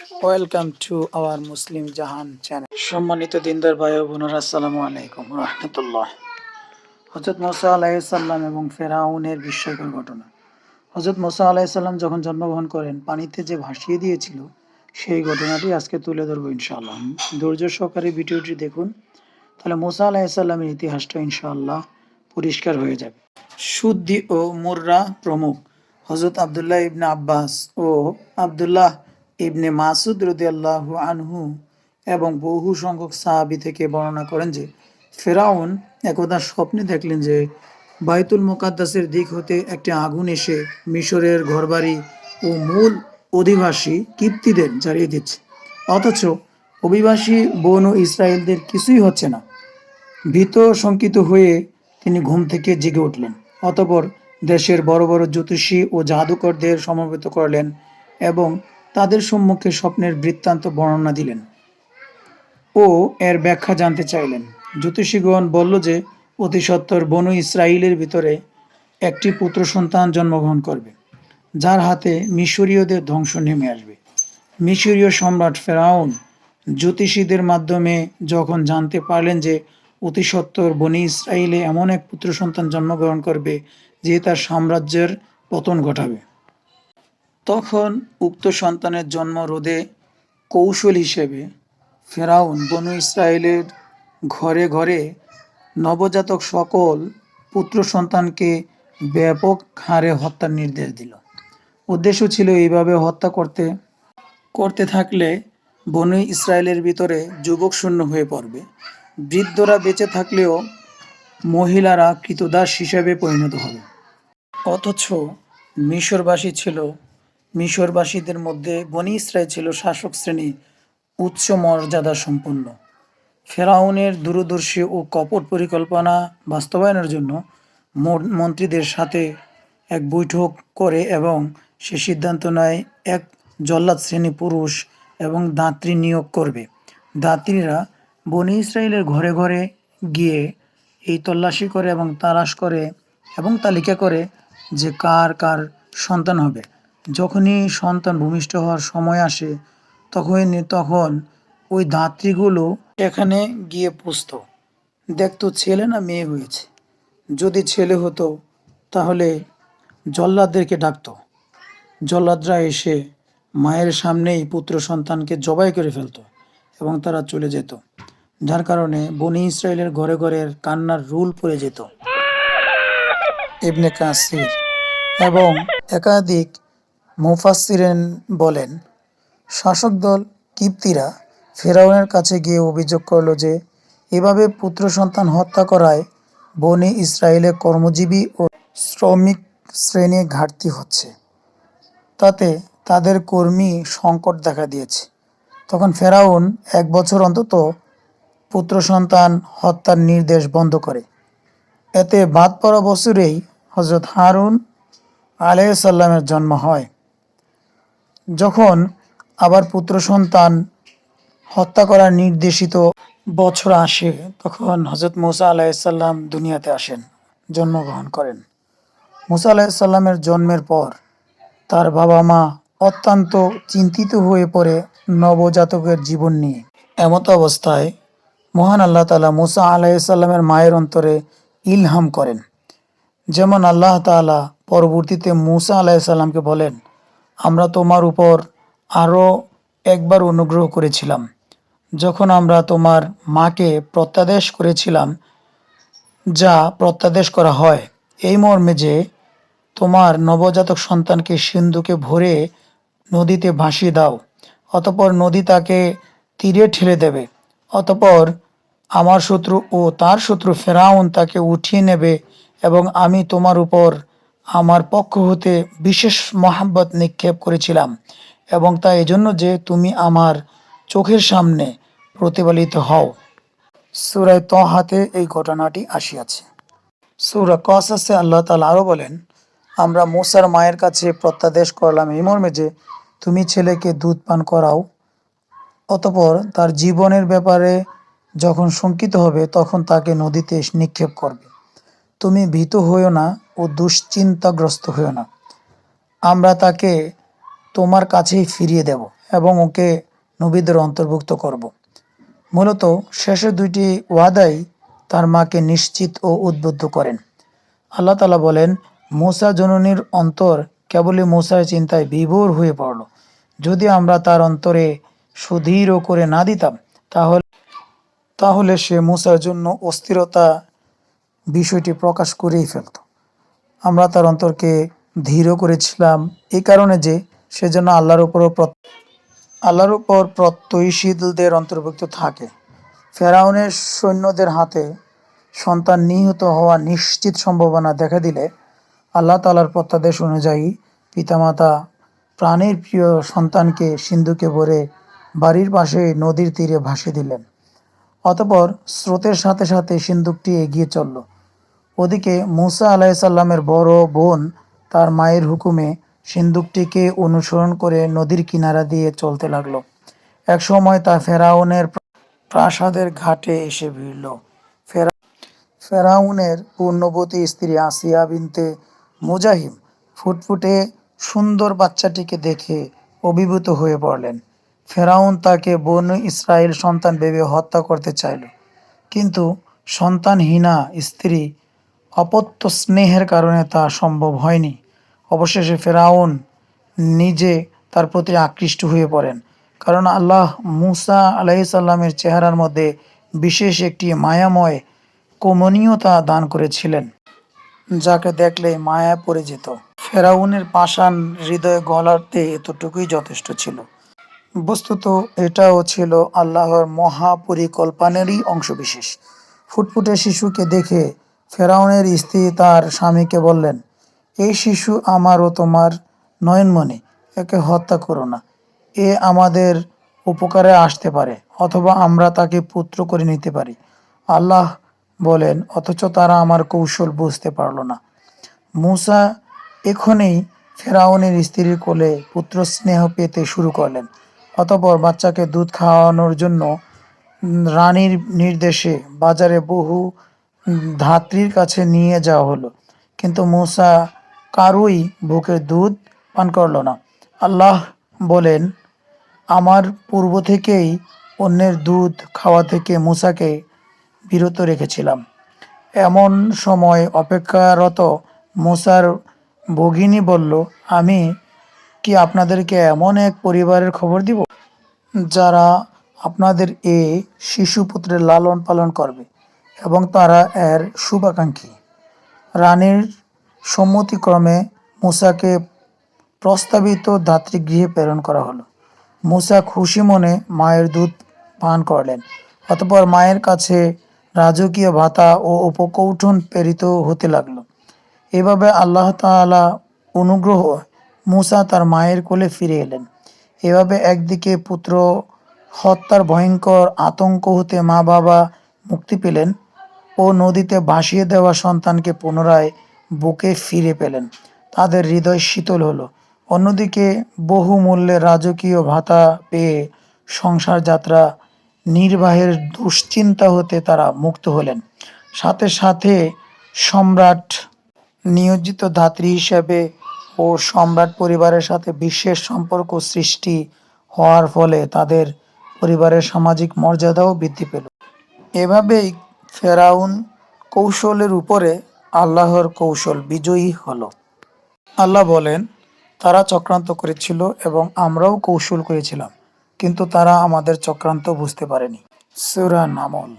Welcome to our Muslim Jahan channel. সম্মানিত দিনদার ভাই ও বোনেরা, আসসালামু আলাইকুম রহমতুল্লাহ। হযরত মুসা আলাইহিসসালাম এবং ফেরাউনের বিস্ময়কর ঘটনা। হযরত মুসা আলাইহিসসালাম যখন জন্মগ্রহণ করেন, পানিতে যে ভাসিয়ে দিয়েছিল সেই ঘটনাটি আজকে তুলে ধরবো ইনশাআল্লাহ। ধৈর্য সহকারে ভিডিওটি দেখুন, তাহলে মুসা আলাইহিসসালামের ইতিহাসটা ইনশাআল্লাহ পরিষ্কার হয়ে যাবে। সুদ্দি ও মুররা প্রমুখ হযরত আব্দুল্লাহ ইবনে আব্বাস ও আব্দুল্লাহ ইবনে মাসুদ রাদিয়াল্লাহু আনহু এবং বহু সংখ্যক সাহাবী থেকে বর্ণনা করেন যে ফেরাউন একদা স্বপ্নে দেখলেন যে বাইতুল মুকাদ্দাসের দিক হতে একটি আগুন এসে মিশরের ঘরবাড়ি ও মূল অধিবাসী কিপ্তিদের জ্বালিয়ে দিচ্ছে, অথচ অভিবাসী বনু ইসরায়েলদের কিছুই হচ্ছে না। ভীত শঙ্কিত হয়ে তিনি ঘুম থেকে জেগে উঠলেন। অতঃপর দেশের বড় বড় জ্যোতিষী ও জাদুকরদের সমবেত করলেন এবং তাদের সম্মুখে স্বপ্নের বৃত্তান্ত বর্ণনা দিলেন ও এর ব্যাখ্যা জানতে চাইলেন। জ্যোতিষীগণ বলল যে অতি সত্বর বনু ইসরায়েলের ভিতরে একটি পুত্র সন্তান জন্মগ্রহণ করবে, যার হাতে মিশরীয়দের ধ্বংস নেমে আসবে। মিশরীয় সম্রাট ফেরাউন জ্যোতিষীদের মাধ্যমে যখন জানতে পারলেন যে অতি সত্বর বনি ইসরায়েলে এমন এক পুত্র সন্তান জন্মগ্রহণ করবে যে তার সাম্রাজ্যের পতন ঘটাবে, তখন উক্ত সন্তানের জন্ম রোধে কৌশল হিসেবে ফেরাউন বনু ইসরায়েলের ঘরে ঘরে নবজাতক সকল পুত্র সন্তানকে ব্যাপক হারে হত্যার নির্দেশ দিল। উদ্দেশ্য ছিল এইভাবে হত্যা করতে করতে থাকলে বনু ইসরায়েলের ভিতরে যুবক শূন্য হয়ে পড়বে, বৃদ্ধরা বেঁচে থাকলেও মহিলারা কৃতদাস হিসেবে পরিণত হবে। অথচ মিশরবাসীদের মধ্যে বনি ইসরায়েল ছিল শাসক শ্রেণী উচ্চ মর্যাদা সম্পন্ন। ফেরাউনের দূরদর্শী ও কপট পরিকল্পনা বাস্তবায়নের জন্য মন্ত্রীদের সাথে এক বৈঠক করে এবং সে সিদ্ধান্ত নেয় এক জল্লাদ শ্রেণী পুরুষ এবং দাত্রী নিয়োগ করবে। দাত্রীরা বনি ইসরায়েলের ঘরে ঘরে গিয়ে এই তল্লাশি করে এবং তালাশ করে এবং তালিকা করে যে কার কার সন্তান হবে। যখনই সন্তান ভূমিষ্ঠ হওয়ার সময় আসে তখন ওই দাত্রীগুলো এখানে গিয়ে পুষত, দেখতো ছেলে না মেয়ে হয়েছে। যদি ছেলে হতো তাহলে জল্লাদদেরকে ডাকতো। জল্লাদরা এসে মায়ের সামনেই পুত্র সন্তানকে জবাই করে ফেলতো এবং তারা চলে যেত, যার কারণে বনি ইসরায়েলের ঘরে ঘরে কান্নার রুল পড়ে যেত। ইবনে কাসির এবং একাধিক মুফাসসিরিন বলেন, শাসক দল কিপ্তিরা ফেরাউনের কাছে গিয়ে অভিযোগ করল যে এভাবে পুত্র সন্তান হত্যা করায় বনি ইসরায়েলে কর্মজীবী ও শ্রমিক শ্রেণী ঘাটতি হচ্ছে, তাতে তাদের কর্মী সংকট দেখা দিয়েছে। তখন ফেরাউন 1 বছর অন্তত পুত্র সন্তান হত্যার নির্দেশ বন্ধ করে। এতে বাদ পড়া বছরেই হযরত হারুন আলাইহিসসালামের জন্ম হয়। যখন আবার পুত্র সন্তান হত্যা করার নির্দেশিত বছর আসে, তখন হযরত মুসা আলাইহিসসালাম দুনিয়াতে আসেন, জন্মগ্রহণ করেন। মুসা আলাইহিসসালামের জন্মের পর তার বাবা মা অত্যন্ত চিন্তিত হয়ে পড়ে নবজাতকের জীবন নিয়ে। এমত অবস্থায় মহান আল্লাহ তাআলা মুসা আলাইহিসসালামের মায়ের অন্তরে ইলহাম করেন। যেমন আল্লাহ তাআলা পরবর্তীতে মুসা আলাইহিসসালামকে বলেন, আমরা তোমার উপর আরও একবার অনুগ্রহ করেছিলাম যখন আমরা তোমার মাকে প্রত্যাদেশ করেছিলাম, যা প্রত্যাদেশ করা হয় এই মর্মে যে তোমার নবজাতক সন্তানকে সিন্ধুকে ভরে নদীতে ভাসিয়ে দাও, অতঃপর নদী তাকে তীরে ঠেলে দেবে। অতঃপর আমার শত্রু ও তার শত্রু ফেরাউন তাকে উঠিয়ে নেবে এবং আমি তোমার উপর আমার পক্ষ হতে বিশেষ মহাব্বত নিক্ষেপ করেছিলাম এবং তা এজন্য যে তুমি আমার চোখের সামনে প্রতিপালিত হও। সূরা তহাতে এই ঘটনাটি আসিয়াছে। সূরা কসাসে আল্লাহ তাআলা আরও বলেন, আমরা মুসার মায়ের কাছে প্রত্যাদেশ করলাম এই মর্মে যে তুমি ছেলেকে দুধ পান করাও, অতঃপর তার জীবনের ব্যাপারে যখন শঙ্কিত হবে তখন তাকে নদীতে নিক্ষেপ করবে। তুমি ভীত হইও না ও দুশ্চিন্তাগ্রস্ত হইও না, আমরা তাকে তোমার কাছেই ফিরিয়ে দেব এবং ওকে নবীদের অন্তর্ভুক্ত করব। মূলত শেষের দুইটি ওয়াদাই তার মাকে নিশ্চিত ও উদ্বুদ্ধ করেন। আল্লাহ তাআলা বলেন, মূসা জননীর অন্তর কেবলই মূসার চিন্তায় বিভোর হয়ে পড়ল। যদি আমরা তার অন্তরে সুদৃঢ় করে না দিতাম তাহলে তাহলে সে মূসার জন্য অস্থিরতা বিষয়টি প্রকাশ করেই ফেলত। আমরা তার অন্তরকে ধীর করেছিলাম এই কারণে যে সে যেন আল্লাহর উপর প্রত্যয়ীশীলদের অন্তর্ভুক্ত থাকে। ফেরাউনের সৈন্যদের হাতে সন্তান নিহত হওয়া নিশ্চিত সম্ভাবনা দেখা দিলে আল্লাহ তাআলার প্রত্যাদেশ অনুযায়ী পিতামাতা প্রাণের প্রিয় সন্তানকে সিন্ধুকে ভরে বাড়ির পাশে নদীর তীরে ভাসিয়ে দিলেন। অতঃপর স্রোতের সাথে সাথে সিন্ধুকটি এগিয়ে চলল। ওদিকে মূসা আলাইসাল্লামের বড় বোন তার মায়ের হুকুমে সিন্ধুকটিকে অনুসরণ করে নদীর কিনারা দিয়ে চলতে লাগলো। একসময় তা ফেরাউনের প্রাসাদের ঘাটে এসে ভিড়ল। ফেরাউনের পূর্ণবতী স্ত্রী আসিয়া বিনতে মুজাহিম ফুটফুটে সুন্দর বাচ্চাটিকে দেখে অভিভূত হয়ে পড়লেন। ফেরাউন তাকে বনু ইসরায়েল সন্তান ভেবে হত্যা করতে চাইল, কিন্তু সন্তানহীনা স্ত্রী অপত্য স্নেহের কারণে তা সম্ভব হয়নি। অবশেষে ফেরাউন নিজে তার প্রতি আকৃষ্ট হয়ে পড়েন, কারণ আল্লাহ মূসা আলাইসাল্লামের চেহারার মধ্যে বিশেষ একটি মায়াময় কমনীয়তা দান করেছিলেন, যাকে দেখলে মায়া পড়ে যেত। ফেরাউনের পাষাণ হৃদয় গলাতে এতটুকুই যথেষ্ট ছিল। বস্তুত এটাও ছিল আল্লাহর মহাপরিকল্পনারই অংশবিশেষ। ফুটফুটে শিশুকে দেখে ফেরাউনের স্ত্রী তার স্বামীকে বললেন, এই শিশু আমার ও তোমার নয়নমণি, একে হত্যা করো না। এ আমাদের উপকারে আসতে পারে, অথবা আমরা তাকে পুত্র করে নিতে পারি। আল্লাহ বলেন, অথচ তারা আমার কৌশল বুঝতে পারল না। মূসা এখনই ফেরাউনের স্ত্রীর কোলে পুত্র স্নেহ পেতে শুরু করলেন। অতঃপর বাচ্চাকে দুধ খাওয়ানোর জন্য রানীর নির্দেশে বাজারে বহু ধাত্রীর কাছে নিয়ে যাওয়া হলো, কিন্তু মূসা কারুই বুকের দুধ পান করল না। আল্লাহ বলেন, আমার পূর্ব থেকেই অন্যের দুধ খাওয়া থেকে মূসাকে বিরত রেখেছিলাম। এমন সময় অপেক্ষারত মূসার ভগিনী বলল, আমি কি আপনাদেরকে এমন এক পরিবারের খবর দিব যারা আপনাদের এ শিশুপুত্রের লালন পালন করবে এবং তারা এর শুভাকাঙ্ক্ষী। রানীর সম্মতিক্রমে মূসাকে প্রস্তাবিত দাতৃগৃহে প্রেরণ করা হলো। মূসা খুশি মনে মায়ের দুধ পান করলেন। অতঃপর মায়ের কাছে রাজকীয় ভাতা ও উপকৌঠন প্রেরিত হতে লাগলো। এভাবে আল্লাহ তাআলা অনুগ্রহ মূসা তার মায়ের কোলে ফিরে এলেন। এভাবে একদিকে পুত্র হত্যার ভয়ঙ্কর আতঙ্ক হতে মা বাবা মুক্তি পেলেন ও নদীতে ভাসিয়ে দেওয়া সন্তানকে পুনরায় বুকে ফিরে পেলেন। তাদের হৃদয় শীতল হলো। অন্যদিকে বহু মূল্যের রাজকীয় ভাতা পেয়ে সংসার যাত্রা নির্বাহের দুশ্চিন্তা হতে তারা মুক্ত হলেন। সাথে সাথে সম্রাট নিয়োজিত ধাত্রী হিসেবে ও সম্রাট পরিবারের সাথে বিশেষ সম্পর্ক সৃষ্টি হওয়ার ফলে তাদের পরিবারের সামাজিক মর্যাদাও বৃদ্ধি পেল। এভাবেই ফেরাউন কৌশলের উপরে আল্লাহর কৌশল বিজয়ী হলো। আল্লাহ বলেন, তারা চক্রান্ত করেছিল এবং আমরাও কৌশল করেছিলাম, কিন্তু তারা আমাদের চক্রান্ত বুঝতে পারেনি। সূরা নামল।